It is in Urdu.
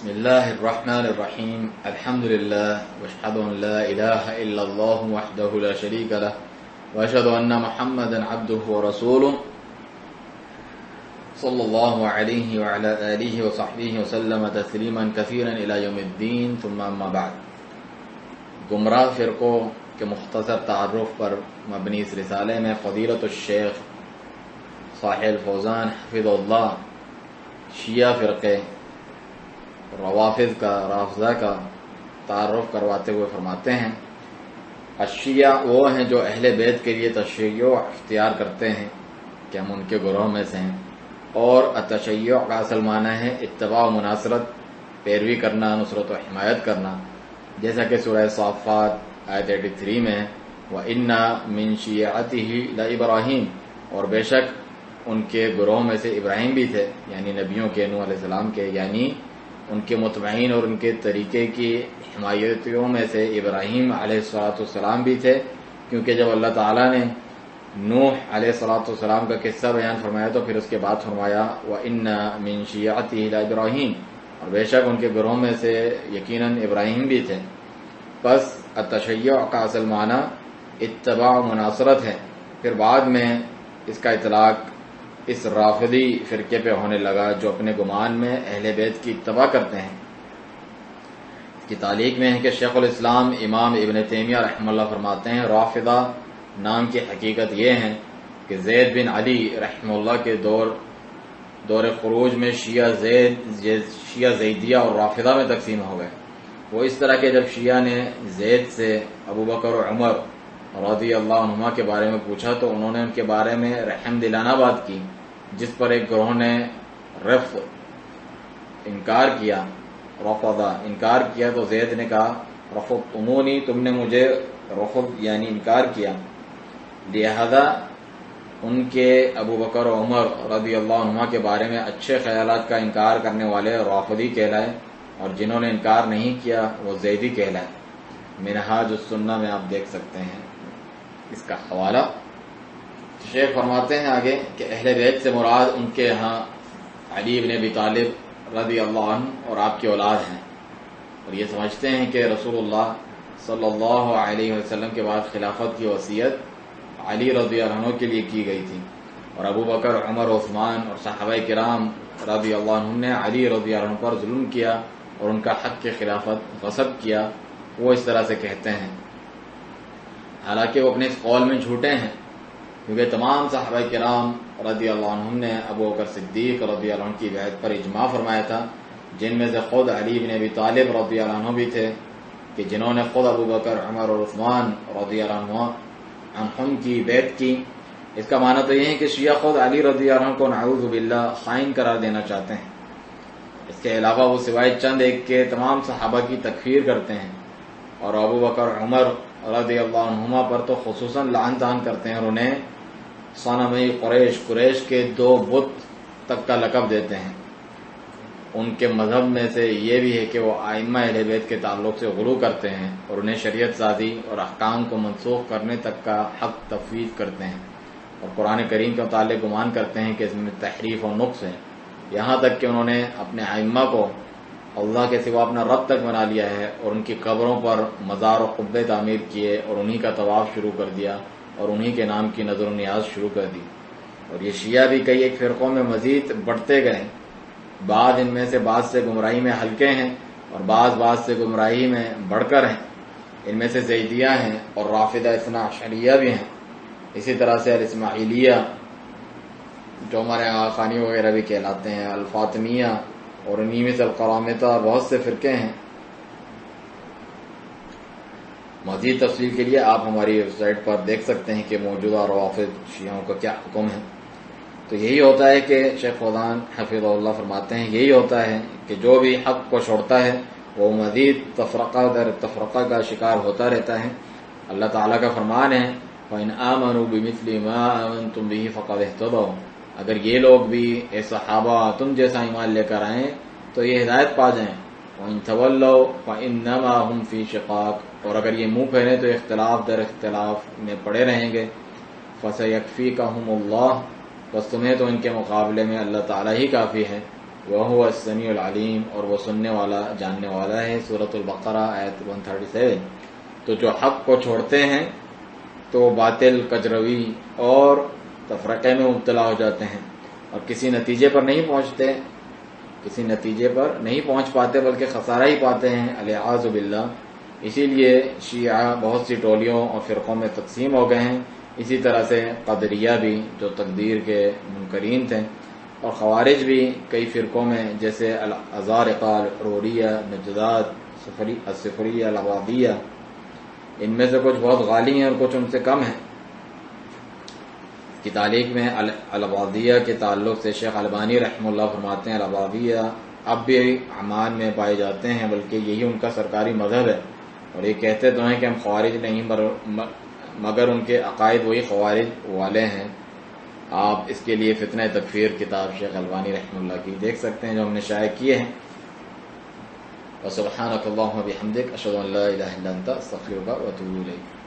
بسم الله الرحمن الرحيم الحمد لله واشهد ان لا اله الا الله وحده لا شريك له واشهد ان محمدا عبده ورسوله صلى الله عليه وعلى اله وصحبه وسلم تسليما كثيرا الى يوم الدين ثم اما بعد. گمراہ فرقوں کے مختصر تعارف پر مبنی اس رسالے میں فضیلت الشیخ صالح الفوزان حفظ اللہ شیعہ فرقے روافض کا رافضہ کا تعارف کرواتے ہوئے فرماتے ہیں، الشیعہ وہ ہیں جو اہل بیت کے لیے تشیع اختیار کرتے ہیں کہ ہم ان کے گروہ میں سے ہیں، اور التشیع کا اصل معنی ہے اتباع و مناصرت، پیروی کرنا، نصرت و حمایت کرنا، جیسا کہ سورہ صافات آیت 83 میں ہے وَإِنَّ مِن شِيَعَتِهِ لَإِبْرَاهِيمَ، اور بے شک ان کے گروہ میں سے ابراہیم بھی تھے، یعنی نبیوں کے، نوح علیہ السلام کے، یعنی ان کے متبعین اور ان کے طریقے کی حمایتیوں میں سے ابراہیم علیہ السلام بھی تھے، کیونکہ جب اللہ تعالیٰ نے نوح علیہ السلام کا قصہ بیان فرمایا تو پھر اس کے بعد فرمایا وَإِنَّ مِن شِيَعَتِهِ لَإِبْرَاهِيمَ، اور بے شک ان کے گروہ میں سے یقیناً ابراہیم بھی تھے. بس التشیع کا اصل معنی اتباع و مناصرت ہے. پھر بعد میں اس کا اطلاق اس رافضی فرقے پہ ہونے لگا جو اپنے گمان میں اہل بیت کی اتباع کرتے ہیں. اس کی تعلیق میں ہے کہ شیخ الاسلام امام ابن تیمیہ رحمہ اللہ فرماتے ہیں رافضہ نام کی حقیقت یہ ہے کہ زید بن علی رحمہ اللہ کے دور خروج میں شیعہ زیدیہ اور رافضہ میں تقسیم ہو گئے. وہ اس طرح کہ جب شیعہ نے زید سے ابو بکر و عمر رضی اللہ عنہما کے بارے میں پوچھا تو انہوں نے ان کے بارے میں رحم دلانہ بات کی، جس پر ایک گروہ نے انکار کیا تو زید نے کہا رفضتمونی، تم نے مجھے رفض یعنی انکار کیا، لہذا ان کے ابو بکر و عمر رضی اللہ عنہما کے بارے میں اچھے خیالات کا انکار کرنے والے رافضی کہلائے، اور جنہوں نے انکار نہیں کیا وہ زیدی کہلائے. منہاج السنہ میں آپ دیکھ سکتے ہیں اس کا حوالہ. شیخ فرماتے ہیں آگے کہ اہل بیت سے مراد ان کے ہاں علی بن ابی طالب رضی اللہ عنہ اور آپ کی اولاد ہیں، اور یہ سمجھتے ہیں کہ رسول اللہ صلی اللہ علیہ وسلم کے بعد خلافت کی وصیت علی رضی اللہ عنہ کے لیے کی گئی تھی، اور ابو بکر، عمر، عثمان اور صحابہ کرام رضی اللہ عنہم نے علی رضی اللہ عنہ پر ظلم کیا اور ان کا حق کی خلافت غصب کیا. وہ اس طرح سے کہتے ہیں، حالانکہ وہ اپنے اس قول میں جھوٹے ہیں، کیونکہ تمام صحابہ کرام رضی اللہ عنہم نے ابو بکر صدیق رضی اللہ عنہ کی بیعت پر اجماع فرمایا تھا، جن میں سے خود علی بن ابی طالب رضی اللہ عنہ بھی تھے، کہ جنہوں نے خود ابو بکر، عمر اور عثمان رضی اللہ عنہم کی بیعت کی. اس کا معنی تو یہ ہے کہ شیعہ خود علی رضی اللہ عنہ کو نعوذ باللہ خائن قرار دینا چاہتے ہیں. اس کے علاوہ وہ سوائے چند ایک کے تمام صحابہ کی تکفیر کرتے ہیں، اور ابو بکر، عمر رضی اللہ عنہما پر تو خصوصاً لعن طعن کرتے ہیں، اور انہیں صنمی قریش کے 2 بت تک کا لقب دیتے ہیں. ان کے مذہب میں سے یہ بھی ہے کہ وہ ائمہ اہل بیت کے تعلق سے غلو کرتے ہیں، اور انہیں شریعت سازی اور احکام کو منسوخ کرنے تک کا حق تفویض کرتے ہیں، اور قرآن کریم کے متعلق گمان کرتے ہیں کہ اس میں تحریف اور نقص ہے. یہاں تک کہ انہوں نے اپنے ائمہ کو اللہ کے سوا اپنا رب تک بنا لیا ہے، اور ان کی قبروں پر مزار و قبے تعمیر کیے اور انہی کا طواف شروع کر دیا، اور انہی کے نام کی نظر و نیاز شروع کر دی. اور یہ شیعہ بھی کئی ایک فرقوں میں مزید بڑھتے گئے. بعض ان میں سے بعض سے گمراہی میں ہلکے ہیں، اور بعض سے گمراہی میں بڑھ کر ہیں. ان میں سے زیدیہ ہیں اور رافضہ اثنا عشریہ بھی ہیں. اسی طرح سے الاسماعیلیہ جو ہمارے خانی وغیرہ بھی کہلاتے ہیں، الفاطمیہ، اور انہی میں سے القرامطہ، بہت سے فرقے ہیں. مزید تفصیل کے لیے آپ ہماری ویب سائٹ پر دیکھ سکتے ہیں کہ موجودہ روافض شیعوں کا کیا حکم ہے. تو یہی ہوتا ہے کہ شیخ فوزان حفظہ اللہ فرماتے ہیں یہی ہوتا ہے کہ جو بھی حق کو چھوڑتا ہے وہ مزید تفرقہ در تفرقہ کا شکار ہوتا رہتا ہے. اللہ تعالیٰ کا فرمان ہے وَإِنْ آمَنُوا بِمِثْلِ مَا آمَنْتُمْ بِهِ فَقَدِ اهْتَدَوْا، اگر یہ لوگ بھی اے صحابہ تم جیسا ایمان لے کر آئیں تو یہ ہدایت پا جائیں. وَإِنْ تَوَلَّوْا فَإِنَّمَا هُمْ فِي شِقَاقٍ، اور اگر یہ منہ پھیریں تو اختلاف در اختلاف میں پڑے رہیں گے. فَسَيَكْفِيكَهُمُ اللَّهُ، بس تمہیں تو ان کے مقابلے میں اللہ تعالیٰ ہی کافی ہے. وَهُوَ السَّمِيعُ الْعَلِيمُ، اور وہ سننے والا جاننے والا ہے۔ سورۃ البقرہ آیت 137۔ تو جو حق کو چھوڑتے ہیں تو باطل، کجروی اور تفرقے میں مبتلا ہو جاتے ہیں اور کسی نتیجے پر نہیں پہنچتے، کسی نتیجے پر نہیں پہنچ پاتے بلکہ خسارہ ہی پاتے ہیں، الیعاذ باللہ۔ اسی لیے شیعہ بہت سی ٹولیوں اور فرقوں میں تقسیم ہو گئے ہیں، اسی طرح سے قدریہ بھی جو تقدیر کے منکرین تھے، اور خوارج بھی کئی فرقوں میں، جیسے الازارقہ، الحروریہ، نجداد، الصفریہ، العبادیہ، ان میں سے کچھ بہت غالی ہیں اور کچھ ان سے کم ہیں۔ کی تعلیق میں العبادیہ کے تعلق سے شیخ البانی رحمہ اللہ فرماتے ہیں العبادیہ اب بھی عمان میں پائے جاتے ہیں، بلکہ یہی ان کا سرکاری مذہب ہے، اور یہ کہتے تو ہیں کہ ہم خوارج نہیں مگر ان کے عقائد وہی خوارج والے ہیں۔ آپ اس کے لیے فتنہ تکفیر کتاب شیخ البانی رحمہ اللہ کی دیکھ سکتے ہیں جو ہم نے شائع کیے ہیں۔ وسبحانک اللہم وبحمدک، اشہد ان لا الہ الا انت، استغفرک واتوب الیک۔